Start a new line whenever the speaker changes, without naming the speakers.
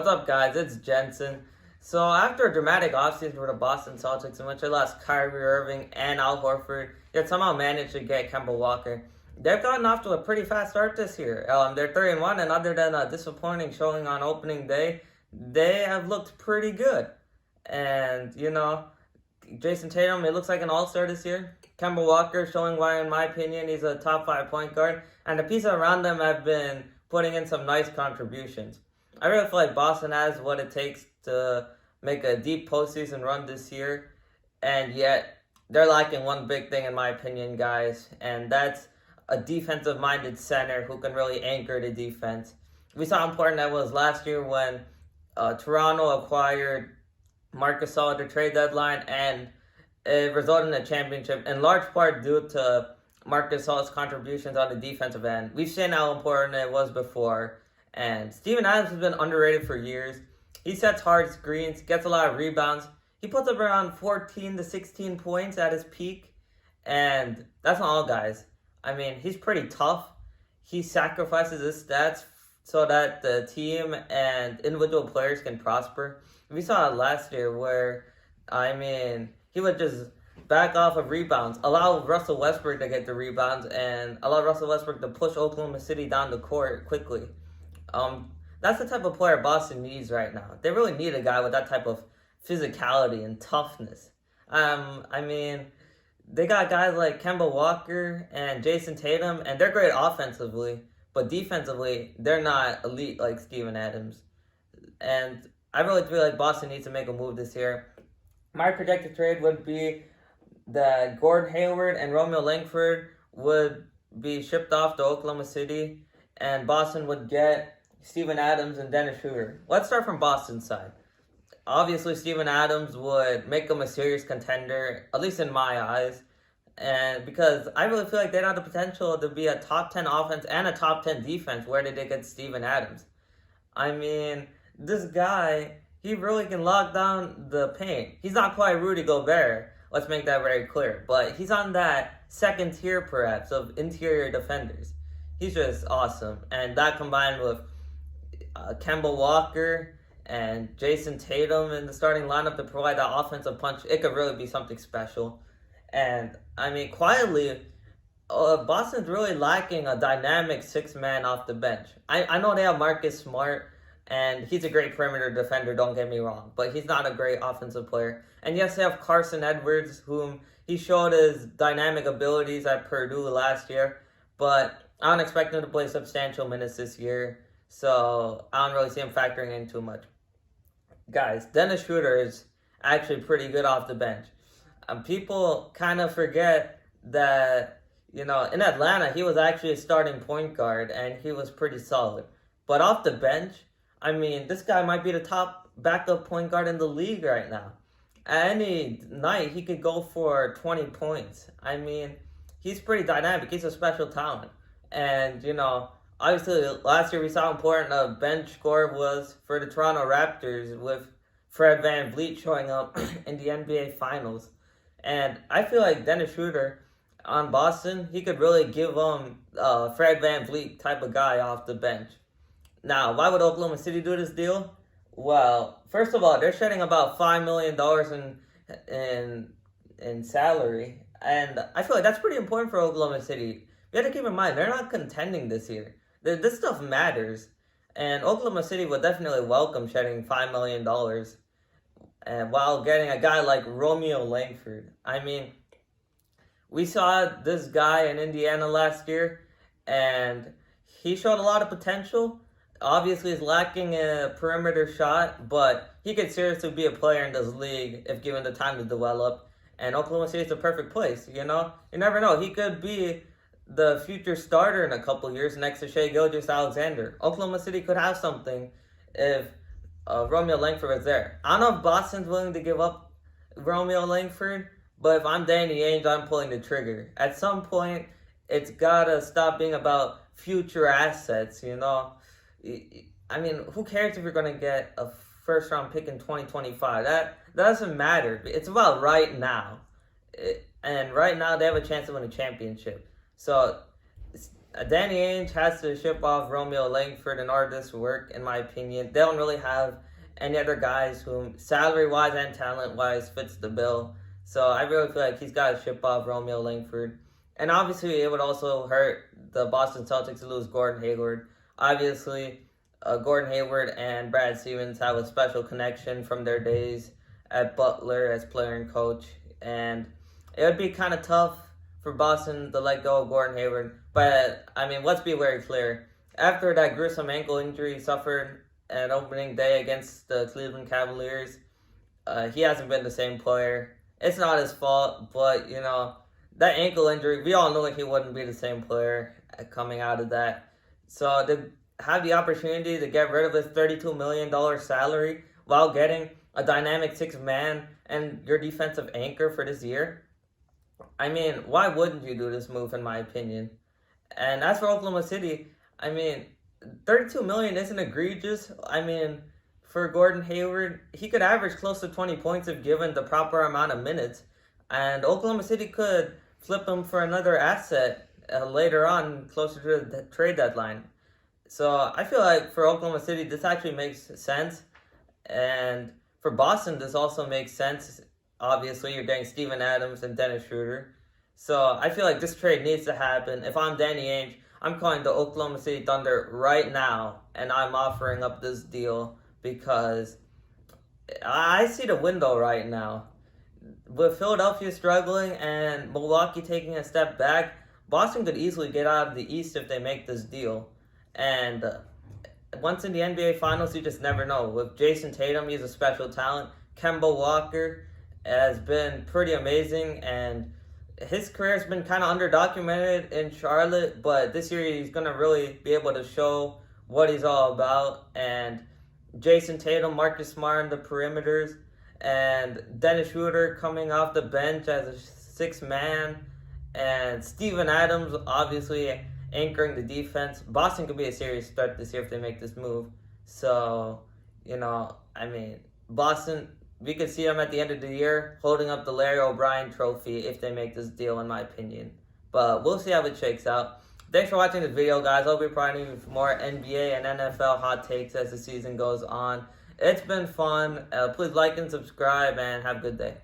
What's up, guys? It's Jensen. So, after a dramatic offseason for the Boston Celtics, in which they lost Kyrie Irving and Al Horford, yet somehow managed to get Kemba Walker, they've gotten off to a pretty fast start this year. They're 3-1, and other than a disappointing showing on opening day, they have looked pretty good. And, Jason Tatum, it looks like an all-star this year. Kemba Walker showing why, in my opinion, he's a top 5 point guard. And the pieces around them have been putting in some nice contributions. I really feel like Boston has what it takes to make a deep postseason run this year. And yet, they're lacking one big thing, in my opinion, guys. And that's a defensive-minded center who can really anchor the defense. We saw how important that was last year when Toronto acquired Marc Gasol at the trade deadline, and it resulted in a championship in large part due to Marc Gasol's contributions on the defensive end. We've seen how important it was before, and Steven Adams has been underrated for years. He sets hard screens, gets a lot of rebounds. He puts up around 14 to 16 points at his peak, and that's not all, guys. I mean, he's pretty tough. He sacrifices his stats so that the team and individual players can prosper. We saw it last year where, he would just back off of rebounds, allow Russell Westbrook to get the rebounds, and allow Russell Westbrook to push Oklahoma City down the court quickly. That's the type of player Boston needs right now. They really need a guy with that type of physicality and toughness. They got guys like Kemba Walker and Jason Tatum, and they're great offensively, but defensively, they're not elite like Steven Adams. And I really feel like Boston needs to make a move this year. My projected trade would be that Gordon Hayward and Romeo Langford would be shipped off to Oklahoma City, and Boston would get Steven Adams and Dennis Schroeder. Let's start from Boston's side. Obviously, Steven Adams would make them a serious contender, at least in my eyes, and because I really feel like they have the potential to be a top 10 offense and a top 10 defense. Where did they get Steven Adams? This guy, he really can lock down the paint. He's not quite Rudy Gobert, let's make that very clear, but he's on that second tier, perhaps, of interior defenders. He's just awesome, and that combined with Kemba Walker and Jason Tatum in the starting lineup to provide that offensive punch, it could really be something special. And, quietly, Boston's really lacking a dynamic six-man off the bench. I know they have Marcus Smart, and he's a great perimeter defender, don't get me wrong, but he's not a great offensive player. And yes, they have Carson Edwards, whom he showed his dynamic abilities at Purdue last year, but I don't expect him to play substantial minutes this year, so I don't really see him factoring in too much. Guys, Dennis Schroeder is actually pretty good off the bench. People kind of forget that, in Atlanta, he was actually a starting point guard, and he was pretty solid. But off the bench, this guy might be the top backup point guard in the league right now. Any night, he could go for 20 points. He's pretty dynamic. He's a special talent. And, obviously, last year we saw how important a bench score was for the Toronto Raptors with Fred VanVleet showing up in the NBA Finals. And I feel like Dennis Schroeder on Boston, he could really give them Fred VanVleet type of guy off the bench. Now, why would Oklahoma City do this deal? Well, first of all, they're shedding about $5 million in salary. And I feel like that's pretty important for Oklahoma City. You have to keep in mind, they're not contending this year. This stuff matters. And Oklahoma City would definitely welcome shedding $5 million and while getting a guy like Romeo Langford. We saw this guy in Indiana last year, and he showed a lot of potential. Obviously, he's lacking a perimeter shot, but he could seriously be a player in this league if given the time to develop. And Oklahoma City is the perfect place, You never know. He could be the future starter in a couple years next to Shai Gilgeous-Alexander. Oklahoma City could have something if Romeo Langford was there. I don't know if Boston's willing to give up Romeo Langford, but if I'm Danny Ainge, I'm pulling the trigger. At some point, it's got to stop being about future assets, who cares if you're going to get a first-round pick in 2025? That doesn't matter. It's about right now. And right now, they have a chance to win a championship. So Danny Ainge has to ship off Romeo Langford in order for this to work, in my opinion. They don't really have any other guys who, salary-wise and talent-wise, fits the bill. So I really feel like he's got to ship off Romeo Langford. And obviously, it would also hurt the Boston Celtics to lose Gordon Hayward. Obviously, Gordon Hayward and Brad Stevens have a special connection from their days at Butler as player and coach. And it would be kind of tough for Boston to let go of Gordon Hayward. But, I mean, let's be very clear. After that gruesome ankle injury he suffered at opening day against the Cleveland Cavaliers, he hasn't been the same player. It's not his fault, but, that ankle injury, we all know he wouldn't be the same player coming out of that. So to have the opportunity to get rid of his $32 million salary while getting a dynamic six-man and your defensive anchor for this year, I mean, why wouldn't you do this move, in my opinion? And as for Oklahoma City, I mean, $32 million isn't egregious. I mean, for Gordon Hayward, he could average close to 20 points if given the proper amount of minutes. And Oklahoma City could flip him for another asset later on, closer to the trade deadline. So I feel like for Oklahoma City, this actually makes sense. And for Boston, this also makes sense. Obviously, you're getting Steven Adams and Dennis Schroeder. So I feel like this trade needs to happen. If I'm Danny Ainge, I'm calling the Oklahoma City Thunder right now, and I'm offering up this deal because I see the window right now. With Philadelphia struggling and Milwaukee taking a step back, Boston could easily get out of the East if they make this deal. And once in the NBA Finals, you just never know. With Jason Tatum, he's a special talent. Kemba Walker has been pretty amazing, and his career has been kind of underdocumented in Charlotte, but this year he's going to really be able to show what he's all about. And Jason Tatum, Marcus Smart on the perimeters, and Dennis Schroeder coming off the bench as a sixth man, and Steven Adams obviously anchoring the defense. Boston could be a serious threat this year if they make this move. So, I mean, Boston, we could see them at the end of the year holding up the Larry O'Brien trophy if they make this deal, in my opinion. But we'll see how it shakes out. Thanks for watching this video, guys. I'll be providing more NBA and NFL hot takes as the season goes on. It's been fun. Please like and subscribe, and have a good day.